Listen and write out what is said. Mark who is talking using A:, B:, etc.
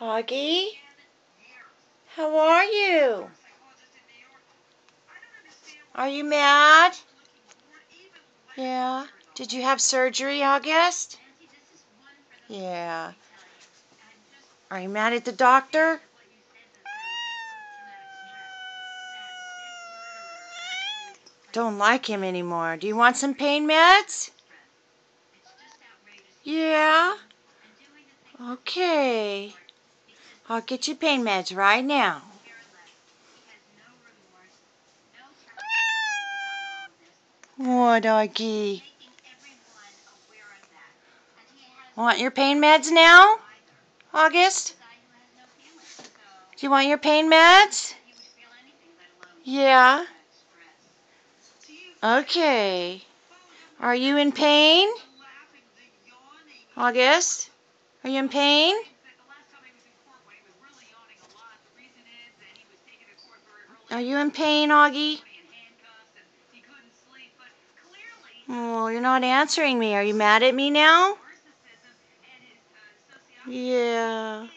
A: Augie, how are you? Are you mad? Yeah. Did you have surgery, August? Yeah. Are you mad at the doctor? Don't like him anymore. Do you want some pain meds? Yeah. Okay. I'll get you pain meds right now. What, Augie? Want your pain meds now, August? Do you want your pain meds? Yeah. Okay. Are you in pain? August? Are you in pain? Are you in pain, Augie? Oh, you're not answering me. Are you mad at me now? Yeah.